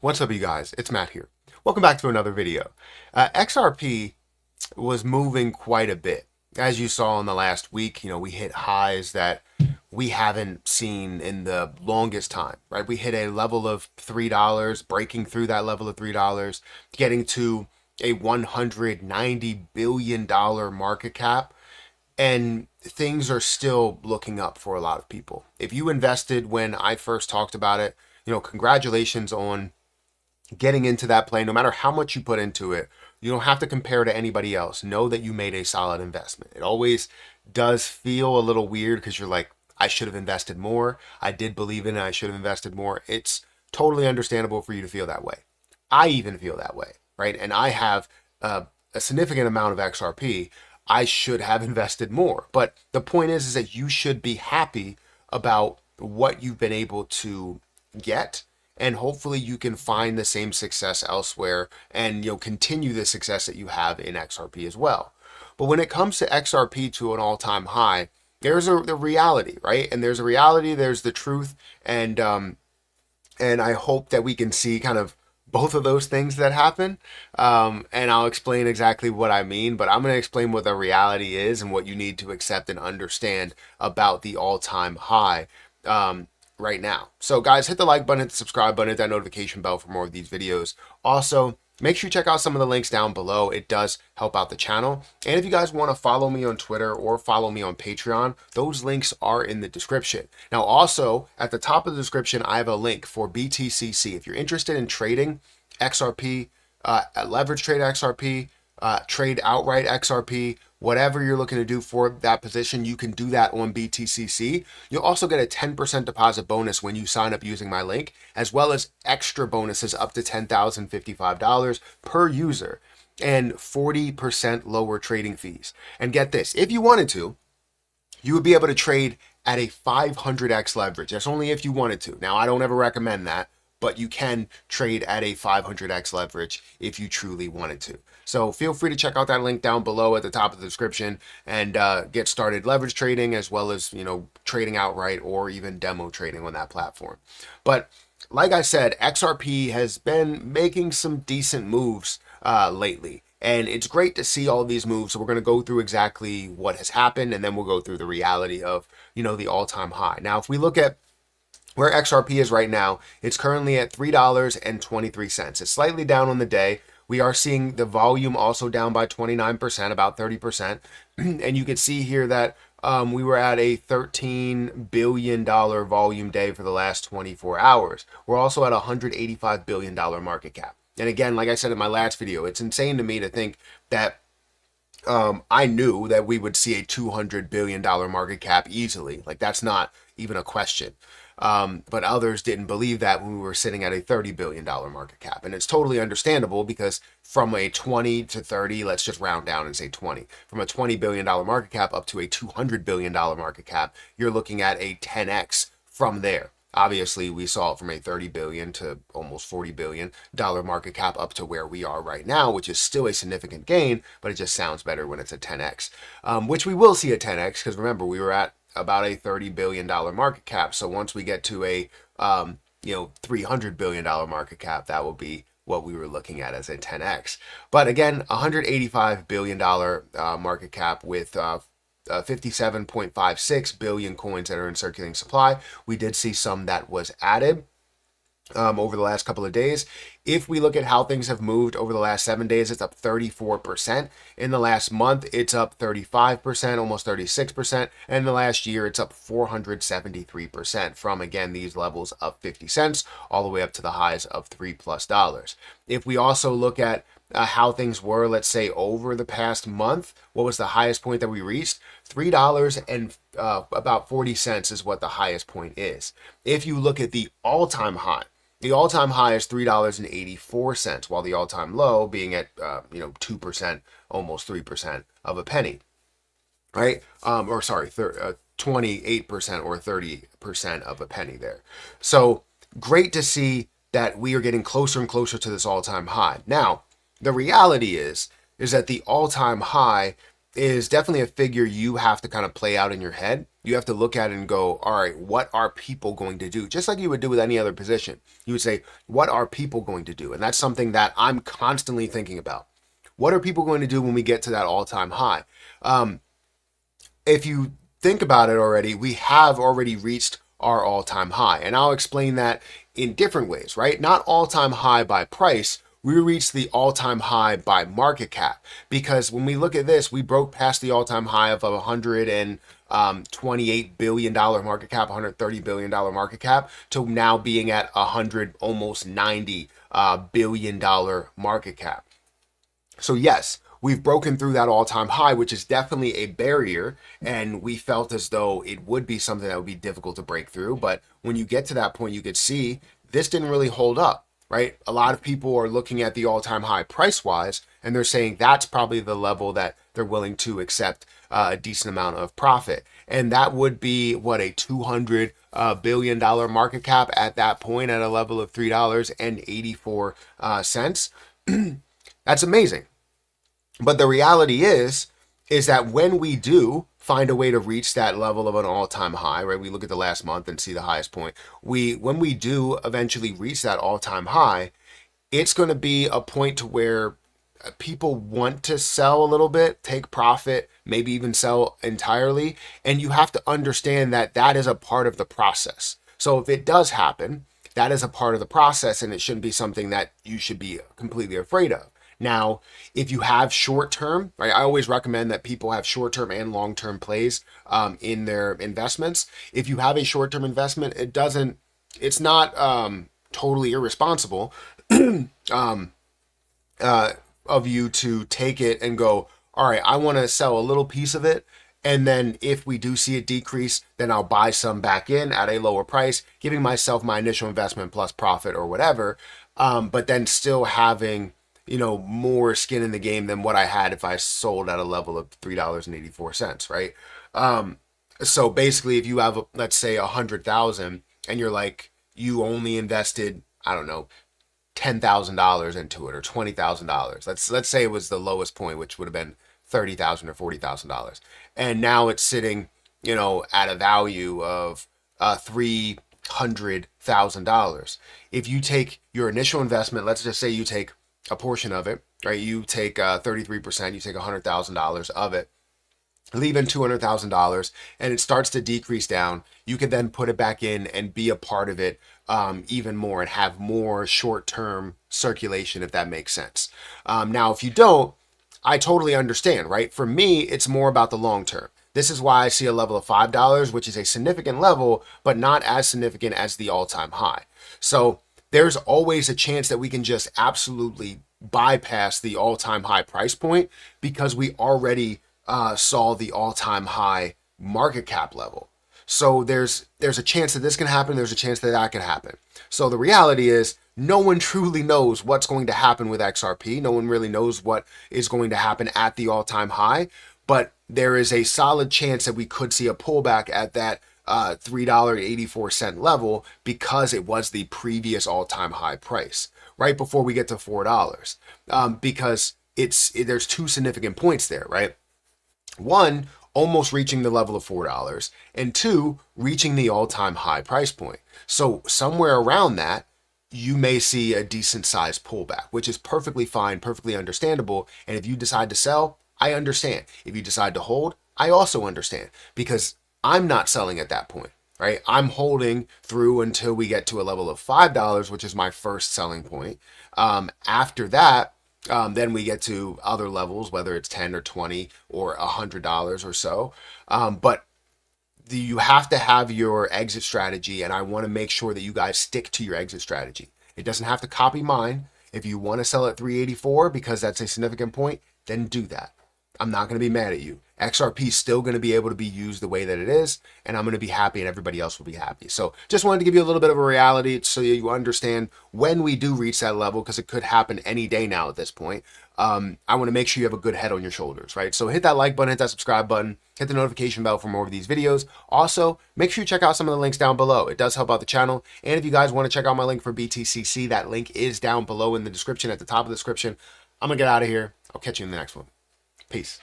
What's up, you guys? It's Matt here. Welcome back to another video. XRP was moving quite a bit. As you saw in the last week, we hit highs that we haven't seen in the longest time, right? We hit a level of $3, breaking through that level of $3, getting to a $190 billion market cap, and things are still looking up for a lot of people. If you invested when I first talked about it, congratulations on getting into that play. No matter how much you put into it, you don't have to compare to anybody else. Know that you made a solid investment. It always does feel a little weird because you're like, I should have invested more. I did believe in it. I should have invested more. It's totally understandable for you to feel that way. I even feel that way, right? And I have a significant amount of XRP. I should have invested more. But the point is that you should be happy about what you've been able to get, and hopefully you can find the same success elsewhere and continue the success that you have in XRP as well. But when it comes to XRP to an all-time high, there's the reality, right? And there's a reality, there's the truth, and I hope that we can see kind of both of those things that happen. And I'll explain exactly what I mean, but I'm going to explain what the reality is and what you need to accept and understand about the all-time high right now. So guys, hit the like button, hit the subscribe button, hit that notification bell for more of these videos. Also, make sure you check out some of the links down below. It does help out the channel. And if you guys want to follow me on Twitter or follow me on Patreon, those links are in the description. Now, also at the top of the description, I have a link for BTCC. If you're interested in trading XRP, leverage trade XRP, trade outright XRP, whatever you're looking to do for that position, you can do that on BTCC. You'll also get a 10% deposit bonus when you sign up using my link, as well as extra bonuses up to $10,055 per user and 40% lower trading fees. And get this, if you wanted to, you would be able to trade at a 500x leverage. That's only if you wanted to. Now, I don't ever recommend that, but you can trade at a 500x leverage if you truly wanted to. So feel free to check out that link down below at the top of the description and get started leverage trading, as well as, trading outright or even demo trading on that platform. But like I said, XRP has been making some decent moves lately. And it's great to see all these moves. So we're going to go through exactly what has happened, and then we'll go through the reality of, the all-time high. Now, if we look at where XRP is right now, it's currently at $3.23. It's slightly down on the day. We are seeing the volume also down by 29%, about 30%. And you can see here that we were at a $13 billion volume day for the last 24 hours. We're also at a $185 billion market cap. And again, like I said in my last video, it's insane to me to think that I knew that we would see a $200 billion market cap easily. Like, that's not even a question. But others didn't believe that when we were sitting at a $30 billion market cap. And it's totally understandable, because from a 20 to 30, let's just round down and say 20. From a $20 billion market cap up to a $200 billion market cap, you're looking at a 10x from there. Obviously, we saw it from a $30 billion to almost $40 billion market cap up to where we are right now, which is still a significant gain, but it just sounds better when it's a 10x, which we will see a 10x, because remember, we were at about a $30 billion market cap. So once we get to a $300 billion market cap, that will be what we were looking at as a 10x. But again, $185 billion market cap with 57.56 billion coins that are in circulating supply. We did see some that was added over the last couple of days. If we look at how things have moved over the last 7 days, it's up 34%. In the last month, it's up 35%, almost 36%. And in the last year, it's up 473% from, again, these levels of 50 cents all the way up to the highs of $3+. If we also look at how things were, let's say, over the past month, what was the highest point that we reached? $3 and about 40 cents is what the highest point is. If you look at the all-time high, the all-time high is $3.84, while the all-time low being at 2%, almost 3% of a penny, right? 28% or 30% of a penny there. So great to see that we are getting closer and closer to this all-time high. Now, the reality is that the all-time high is definitely a figure you have to kind of play out in your head. You have to look at it and go, all right, what are people going to do? Just like you would do with any other position. You would say, what are people going to do? And that's something that I'm constantly thinking about. What are people going to do when we get to that all-time high? If you think about it already, we have already reached our all-time high. And I'll explain that in different ways, right? Not all-time high by price. We reached the all-time high by market cap, because when we look at this, we broke past the all-time high of $128 billion market cap, $130 billion market cap, to now being at almost $90 billion market cap. So yes, we've broken through that all-time high, which is definitely a barrier, and we felt as though it would be something that would be difficult to break through. But when you get to that point, you could see this didn't really hold up. Right? A lot of people are looking at the all-time high price-wise, and they're saying that's probably the level that they're willing to accept a decent amount of profit. And that would be, what, a $200 billion market cap at that point at a level of $3.84. That's amazing. But the reality is that when we do find a way to reach that level of an all-time high, right? We look at the last month and see the highest point. When we do eventually reach that all-time high, it's going to be a point to where people want to sell a little bit, take profit, maybe even sell entirely. And you have to understand that that is a part of the process. So if it does happen, that is a part of the process, and it shouldn't be something that you should be completely afraid of. Now, if you have short-term, right, I always recommend that people have short-term and long-term plays in their investments. If you have a short-term investment, it's not totally irresponsible of you to take it and go, all right, I want to sell a little piece of it. And then if we do see it decrease, then I'll buy some back in at a lower price, giving myself my initial investment plus profit or whatever. But then still having, more skin in the game than what I had if I sold at a level of $3.84, right? So basically, if you have, let's say, 100,000, and you're like, you only invested, I don't know, $10,000 into it, or $20,000. Let's say it was the lowest point, which would have been $30,000 or $40,000, and now it's sitting, at a value of $300,000. If you take your initial investment, let's just say you take a portion of it, right? You take 33%, you take $100,000 of it, leave in $200,000, and it starts to decrease down. You could then put it back in and be a part of it even more and have more short-term circulation, if that makes sense. Now, if you don't, I totally understand, right? For me, it's more about the long term. This is why I see a level of $5, which is a significant level, but not as significant as the all-time high. So there's always a chance that we can just absolutely bypass the all-time high price point, because we already saw the all-time high market cap level. So there's a chance that this can happen. There's a chance that that can happen. So the reality is, no one truly knows what's going to happen with XRP. No one really knows what is going to happen at the all-time high, but there is a solid chance that we could see a pullback at that $3.84 level, because it was the previous all-time high price right before we get to $4. Because there's two significant points there, right? One, almost reaching the level of $4, and two, reaching the all-time high price point. So somewhere around that, you may see a decent sized pullback, which is perfectly fine, perfectly understandable. And if you decide to sell, I understand. If you decide to hold, I also understand, because I'm not selling at that point, right? I'm holding through until we get to a level of $5, which is my first selling point. After that, then we get to other levels, whether it's 10 or 20 or $100 or so. But you have to have your exit strategy, and I want to make sure that you guys stick to your exit strategy. It doesn't have to copy mine. If you want to sell at 384 because that's a significant point, then do that. I'm not going to be mad at you. XRP is still going to be able to be used the way that it is, and I'm going to be happy, and everybody else will be happy. So just wanted to give you a little bit of a reality so you understand when we do reach that level, because it could happen any day now at this point. I want to make sure you have a good head on your shoulders, right? So hit that like button, hit that subscribe button, hit the notification bell for more of these videos. Also, make sure you check out some of the links down below. It does help out the channel. And if you guys want to check out my link for BTCC, that link is down below in the description, at the top of the description. I'm going to get out of here. I'll catch you in the next one. Peace.